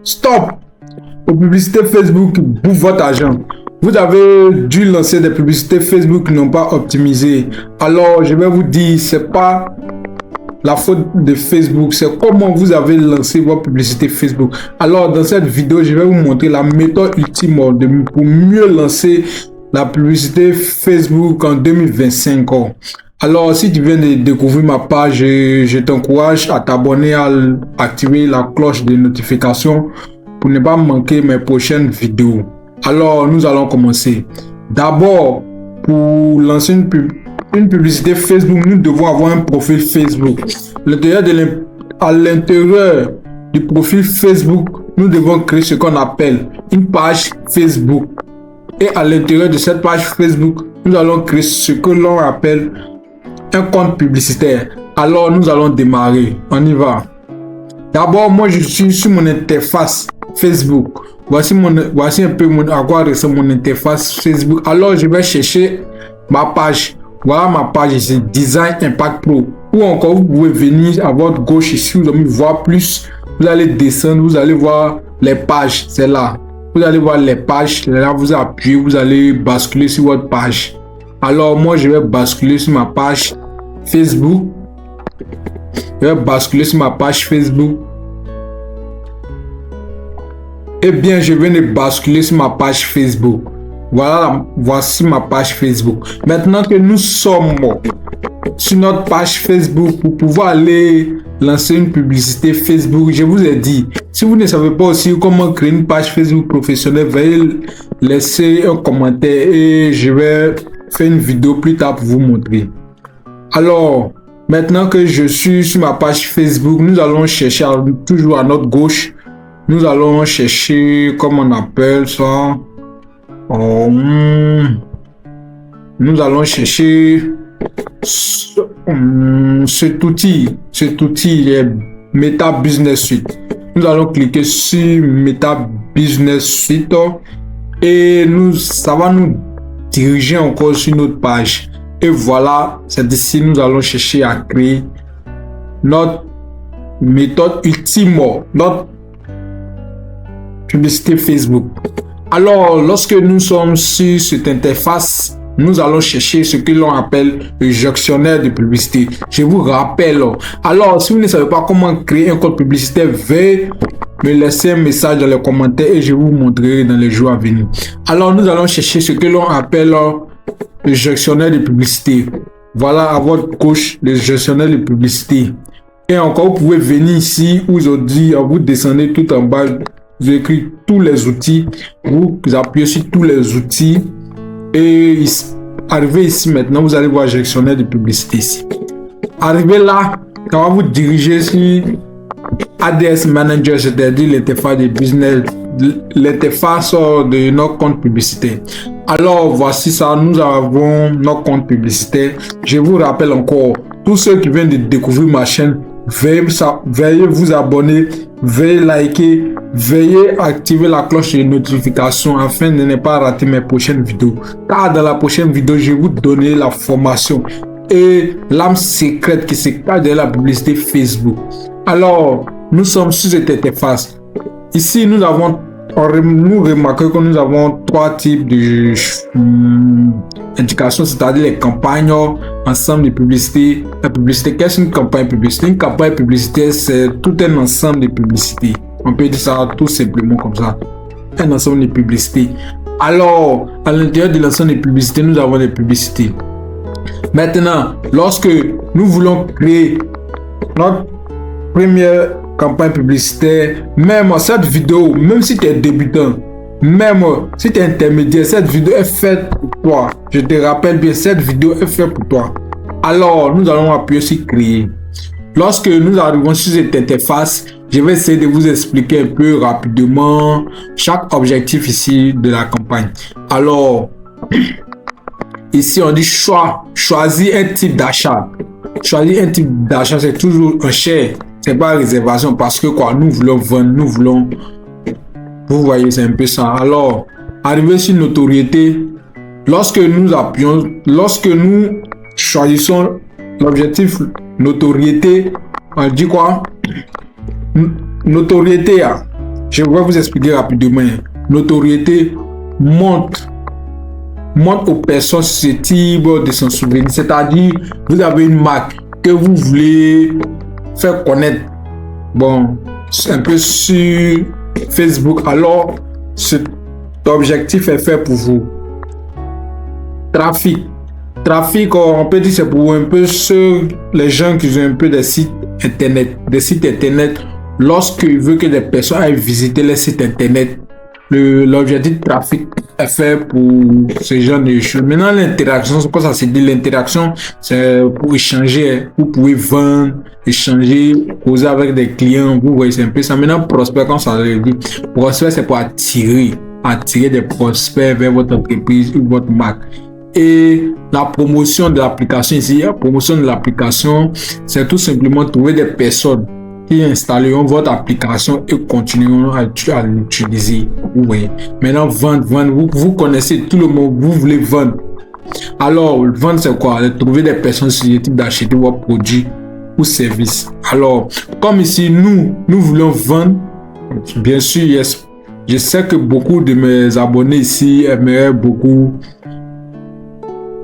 Stop aux publicités Facebook qui bouffent votre argent. Vous avez dû lancer des publicités Facebook qui n'ont pas optimisé. Alors, je vais vous dire, c'est pas la faute de Facebook, c'est comment vous avez lancé votre publicité Facebook. Alors, dans cette vidéo, je vais vous montrer la méthode ultime pour mieux lancer la publicité Facebook en 2025. Alors, si tu viens de découvrir ma page, je t'encourage à t'abonner, à activer la cloche de notification pour ne pas manquer mes prochaines vidéos. Alors, nous allons commencer. D'abord, pour lancer une publicité Facebook, nous devons avoir un profil Facebook. À l'intérieur du profil Facebook, nous devons créer ce qu'on appelle une page Facebook. Et à l'intérieur de cette page Facebook, nous allons créer ce que l'on appelle un compte publicitaire. Alors, nous allons démarrer. On y va. D'abord, moi, je suis sur mon interface Facebook. Voici un peu à quoi ressemble mon interface Facebook. Alors, je vais chercher ma page. Voilà ma page ici, Design Impact Pro. Ou encore, vous pouvez venir à votre gauche ici, vous allez voir plus. Vous allez descendre, vous allez voir les pages. C'est là. Vous allez voir les pages. Là, vous appuyez, vous allez basculer sur votre page. Alors, moi, je vais basculer sur ma page Facebook. Je vais basculer sur ma page Facebook. Eh bien, je viens de basculer sur ma page Facebook. Voilà, voici ma page Facebook. Maintenant que nous sommes sur notre page Facebook pour pouvoir aller lancer une publicité Facebook, je vous ai dit, si vous ne savez pas aussi comment créer une page Facebook professionnelle, veuillez laisser un commentaire et je vais faire une vidéo plus tard pour vous montrer. Alors, maintenant que je suis sur ma page Facebook, nous allons chercher toujours à notre gauche. Nous allons chercher, comment on appelle ça? Nous allons chercher cet outil est Meta Business Suite. Nous allons cliquer sur Meta Business Suite et ça va nous diriger encore sur notre page. Et voilà, c'est ici nous allons chercher à créer notre méthode ultime, notre publicité Facebook. Alors, lorsque nous sommes sur cette interface, nous allons chercher ce que l'on appelle le gestionnaire de publicité. Je vous rappelle. Alors, si vous ne savez pas comment créer un compte publicitaire, veuillez me laisser un message dans les commentaires et je vous montrerai dans les jours à venir. Alors, nous allons chercher ce que l'on appelle le gestionnaire de publicité. Voilà à votre gauche le gestionnaire de publicité. Et encore, vous pouvez venir ici aujourd'hui, vous descendez tout en bas. Vous écrivez tous les outils, vous appuyez sur tous les outils et arrivez ici maintenant, vous allez voir gestionnaire de publicité ici. Arrivez là, quand vous dirigez sur ADS Manager, c'est-à-dire l'interface de business, l'interface de notre compte publicitaire. Alors voici ça, nous avons notre compte publicitaire. Je vous rappelle encore, tous ceux qui viennent de découvrir ma chaîne, veuillez vous abonner, veuillez liker, veuillez activer la cloche de notification afin de ne pas rater mes prochaines vidéos. Car dans la prochaine vidéo, je vais vous donner la formation et l'âme secrète qui se cache derrière la publicité Facebook. Alors, nous sommes sur cette interface. Ici, nous remarquons que nous avons trois types de indications, c'est-à-dire les campagnes, ensemble de publicités. La publicité, qu'est-ce qu'une campagne publicitaire? Une campagne publicitaire, c'est tout un ensemble de publicités. On peut dire ça tout simplement comme ça. Un ensemble de publicités. Alors, à l'intérieur de l'ensemble de publicités, nous avons des publicités. Maintenant, lorsque nous voulons créer notre première campagne publicitaire, même cette vidéo, même si tu es débutant, même si tu es intermédiaire, cette vidéo est faite pour toi. Je te rappelle bien, cette vidéo est faite pour toi. Alors, nous allons appuyer sur créer. Lorsque nous arrivons sur cette interface, je vais essayer de vous expliquer un peu rapidement chaque objectif ici de la campagne. Alors, ici on dit choisir un type d'achat. Choisir un type d'achat, c'est toujours un share. C'est pas réservation parce que quoi, nous voulons vendre, nous voulons. Vous voyez, c'est un peu ça. Alors, arriver sur notoriété, lorsque nous appuyons, lorsque nous choisissons l'objectif notoriété, on dit quoi? Notoriété, je vais vous expliquer rapidement. Notoriété montre aux personnes susceptibles de s'en souvenir. C'est-à-dire, vous avez une marque que vous voulez faire connaître. Bon, c'est un peu sur Facebook. Alors, cet objectif est fait pour vous. Trafic, on peut dire c'est pour un peu les gens qui ont un peu des sites internet. Lorsqu'ils veulent que des personnes aillent visiter les sites internet, l'objectif de trafic est fait pour ce genre de choses. Maintenant, l'interaction, c'est quoi ça se dit? L'interaction, c'est pour échanger. Vous pouvez vendre, échanger, causer avec des clients. Vous voyez, c'est un peu ça. Maintenant, prospect, quand ça veut dire, prospect, c'est pour attirer des prospects vers votre entreprise ou votre marque. Et la promotion de l'application ici, c'est tout simplement trouver des personnes qui installeront votre application et continueront à l'utiliser. Oui. Maintenant, vendre. Vous connaissez tout le monde, vous voulez vendre. Alors, vendre, c'est quoi? Trouver des personnes susceptibles d'acheter vos produits ou services. Alors, comme ici, nous voulons vendre, bien sûr, yes. Je sais que beaucoup de mes abonnés ici aimeraient beaucoup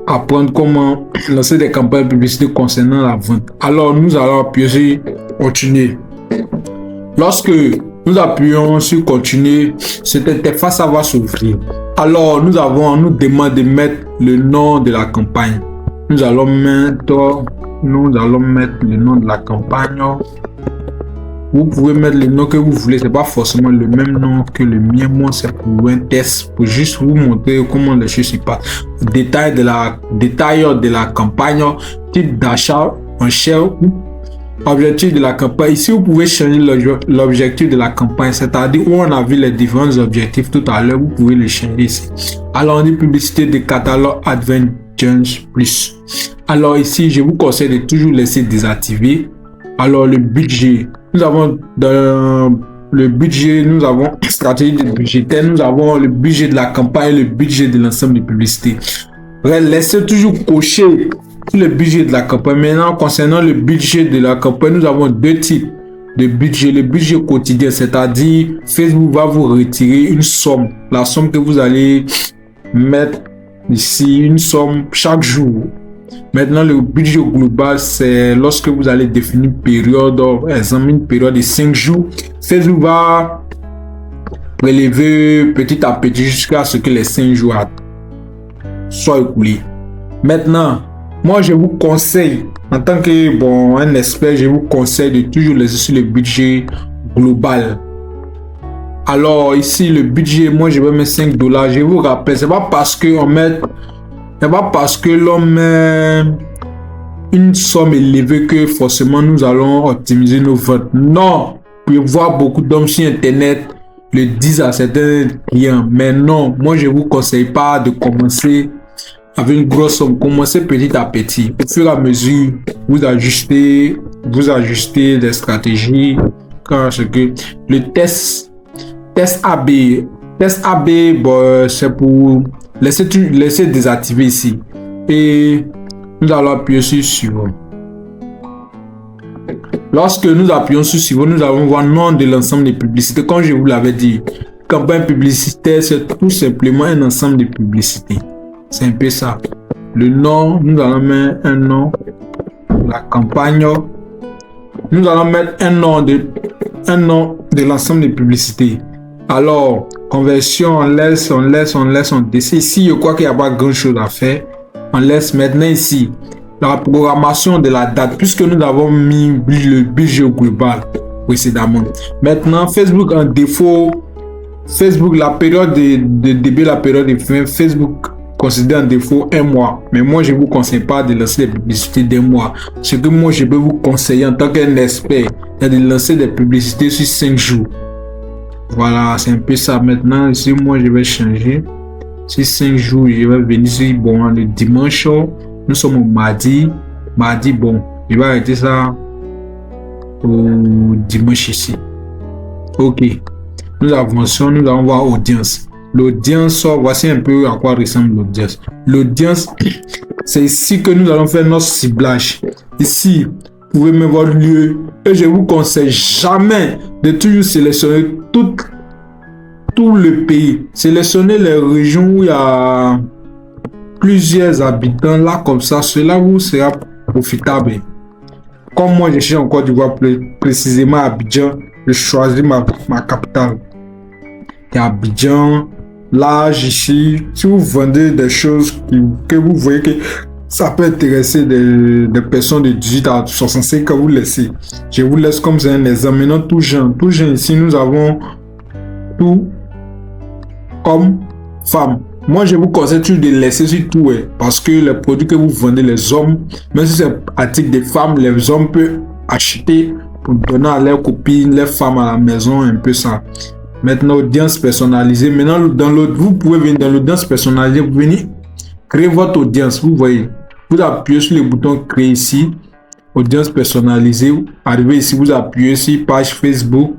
apprendre comment lancer des campagnes de publicité concernant la vente. Alors, nous allons appuyer sur continuer. Lorsque nous appuyons sur continuer, cette interface va s'ouvrir. Alors, nous demande de mettre le nom de la campagne. Nous allons mettre le nom de la campagne. Vous pouvez mettre le nom que vous voulez, c'est pas forcément le même nom que le mien. Moi, c'est pour un test, pour juste vous montrer comment les choses se passent. Détail de la campagne, type d'achat, enchère ou objectif de la campagne. Ici, vous pouvez changer l'objectif de la campagne, c'est-à-dire où on a vu les différents objectifs tout à l'heure, vous pouvez les changer ici. Alors, on dit publicité de catalogue Advantage Plus. Alors ici, je vous conseille de toujours laisser désactiver. Alors, le budget. Nous avons dans le budget, nous avons stratégie de budgétaire, nous avons le budget de la campagne et le budget de l'ensemble des publicités. Laissez toujours cocher le budget de la campagne. Maintenant, concernant le budget de la campagne, nous avons deux types de budget. Le budget quotidien, c'est-à-dire Facebook va vous retirer une somme, la somme que vous allez mettre ici, une somme chaque jour. Maintenant, le budget global, c'est lorsque vous allez définir une période, une période de 5 jours. Facebook va prélever petit à petit jusqu'à ce que les 5 jours soient écoulés. Maintenant, moi, je vous conseille, en tant que un expert, je vous conseille de toujours laisser sur le budget global. Alors, ici, le budget, moi, je vais mettre $5. Je vous rappelle, c'est pas parce que l'on met une somme élevée que forcément nous allons optimiser nos ventes. Non, vous pouvez voir beaucoup d'hommes sur Internet le disent à certains clients. Mais non, moi je vous conseille pas de commencer avec une grosse somme. Commencez petit à petit. Au fur et à mesure, vous ajustez des stratégies. Parce que le test AB, c'est pour laisser désactiver ici. Et nous allons appuyer sur suivant. Lorsque nous appuyons sur suivant, nous allons voir le nom de l'ensemble des publicités. Comme je vous l'avais dit, campagne publicitaire, c'est tout simplement un ensemble de publicités. C'est un peu ça. Le nom, nous allons mettre un nom. La campagne, nous allons mettre un nom de l'ensemble des publicités. Alors, conversion, on laisse, on décide. Ici, je crois qu'il n'y a pas grand chose à faire. On laisse maintenant ici la programmation de la date, puisque nous avons mis le budget global précédemment. Maintenant, Facebook en défaut, la période de début, la période de fin, Facebook considère en défaut 1 mois. Mais moi, je ne vous conseille pas de lancer des publicités d'1 mois. Ce que moi, je peux vous conseiller en tant qu'un expert, c'est de lancer des publicités sur 5 jours. Voilà, c'est un peu ça. Maintenant, ici, moi, je vais changer. Sur 5 jours, je vais venir sur le dimanche. Nous sommes au mardi. Je vais arrêter ça au dimanche ici. Ok. Nous avançons, nous allons voir audience. L'audience, voici un peu à quoi ressemble l'audience. L'audience, c'est ici que nous allons faire notre ciblage. Ici, vous pouvez me voir le lieu. Et je vous conseille jamais de toujours sélectionner toutes tout le pays. Sélectionnez les régions où il y a plusieurs habitants. Là, comme ça, cela vous sera profitable. Comme moi, je suis en Côte d'Ivoire, précisément à Abidjan, je choisis ma capitale. Et Abidjan, là, ici, si vous vendez des choses que vous voyez que ça peut intéresser des personnes de 18 à 65 ans, vous laissez. Je vous laisse comme c'est un exemple. Maintenant, tout jeune ici, nous avons tout comme femmes. Moi, je vous conseille toujours de laisser sur tout, parce que les produits que vous vendez, les hommes, même si c'est article des femmes, les hommes peuvent acheter pour donner à leurs copines, les femmes à la maison, un peu ça. Maintenant, audience personnalisée. Maintenant, vous pouvez venir dans l'audience personnalisée, vous venez créer votre audience. Vous voyez, vous appuyez sur le bouton créer ici, audience personnalisée. Vous arrivez ici, vous appuyez sur page Facebook.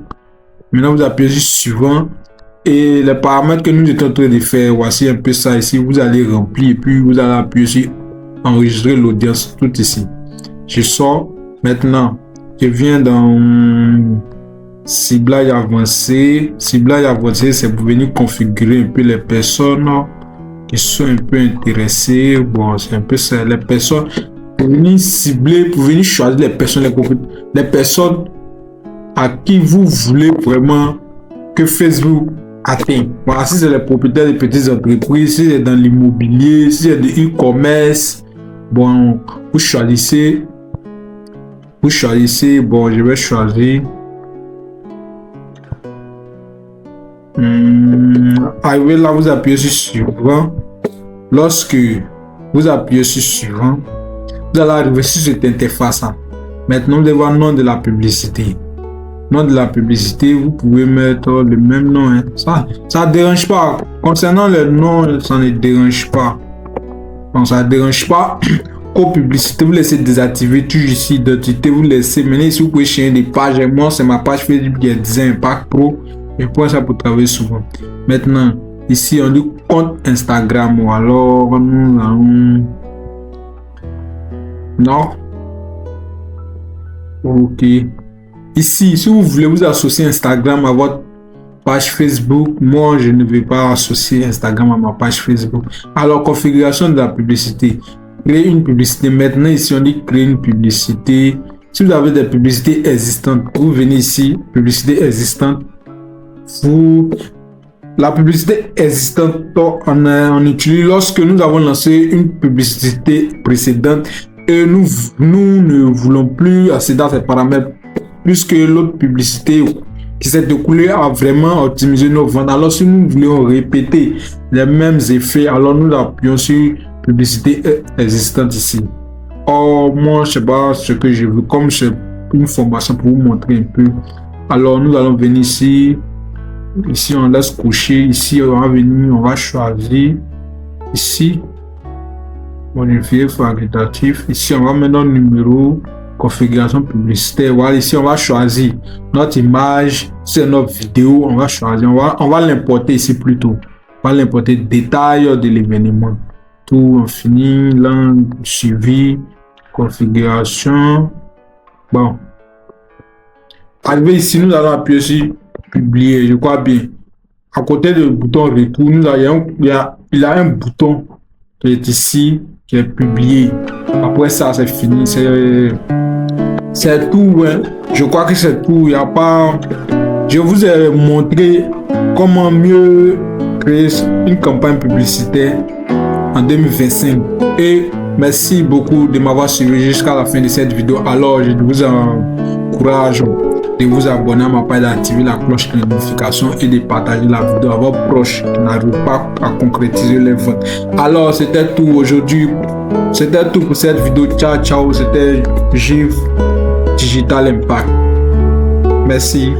Maintenant, vous appuyez sur suivant. Et les paramètres que nous étions en train de faire, voici un peu ça ici. Vous allez remplir et puis vous allez appuyer sur enregistrer l'audience tout ici. Je sors maintenant. Je viens dans ciblage avancé. Ciblage avancé, c'est pour venir configurer un peu les personnes qui sont un peu intéressées. Bon, c'est un peu ça. Les personnes, pour venir cibler, pour venir choisir les personnes à qui vous voulez vraiment que Facebook atteigne. Voilà, si c'est les propriétaires de petites entreprises, si c'est dans l'immobilier, si c'est de e-commerce, bon, vous choisissez, bon, je vais choisir. Arrivé là, vous appuyez sur suivant. Lorsque vous appuyez sur suivant, vous allez arriver sur cette interface. Maintenant, vous allez voir le nom de la publicité. Nom de la publicité, vous pouvez mettre le même nom. Ça ne dérange pas. Concernant le nom, ça ne dérange pas. Donc, ça ne dérange pas. Aux publicités, vous laissez désactiver toujours ici. Identité, vous laissez. Maintenant, ici, vous pouvez changer des pages. Et moi, c'est ma page Facebook qui est Design Impact Pro. Je prends ça pour travailler souvent. Maintenant, ici, on dit compte Instagram. Ou alors, nous allons. Non. Ok. Ici, si vous voulez vous associer Instagram à votre page Facebook, moi, je ne vais pas associer Instagram à ma page Facebook. Alors, configuration de la publicité. Créer une publicité. Maintenant, ici, on dit créer une publicité. Si vous avez des publicités existantes, vous venez ici, publicité existante. La publicité existante, on utilise lorsque nous avons lancé une publicité précédente et nous ne voulons plus accéder à ces paramètres puisque l'autre publicité qui s'est écoulée a vraiment optimisé nos ventes. Alors si nous voulons répéter les mêmes effets, alors nous appuyons sur publicité existante ici. Or moi je sais pas ce que je veux, comme c'est une formation pour vous montrer un peu. Alors nous allons venir ici. Ici on laisse coucher. Ici on va venir, on va choisir. Ici modifier facultatif. Ici on va mettre un numéro. Configuration publicitaire. Voilà, ici on va choisir notre image, c'est notre vidéo, on va choisir, on va l'importer ici plutôt. On va l'importer détail de l'événement. Tout on finit, langue, suivi, configuration. Bon. Arrivé ici, nous allons appuyer sur publier, je crois bien. À côté du bouton retour, il y a un bouton qui est ici, qui est publié. Après ça, c'est fini. C'est tout, hein. Je crois que c'est tout. Il y a pas. Je vous ai montré comment mieux créer une campagne publicitaire en 2025. Et merci beaucoup de m'avoir suivi jusqu'à la fin de cette vidéo. Alors, je vous encourage de vous abonner à ma page, d'activer la cloche de notification et de partager la vidéo à vos proches qui n'arrivent pas à concrétiser les ventes. Alors, c'était tout aujourd'hui. C'était tout pour cette vidéo. Ciao, ciao. C'était Gilles Digital Impact. Merci.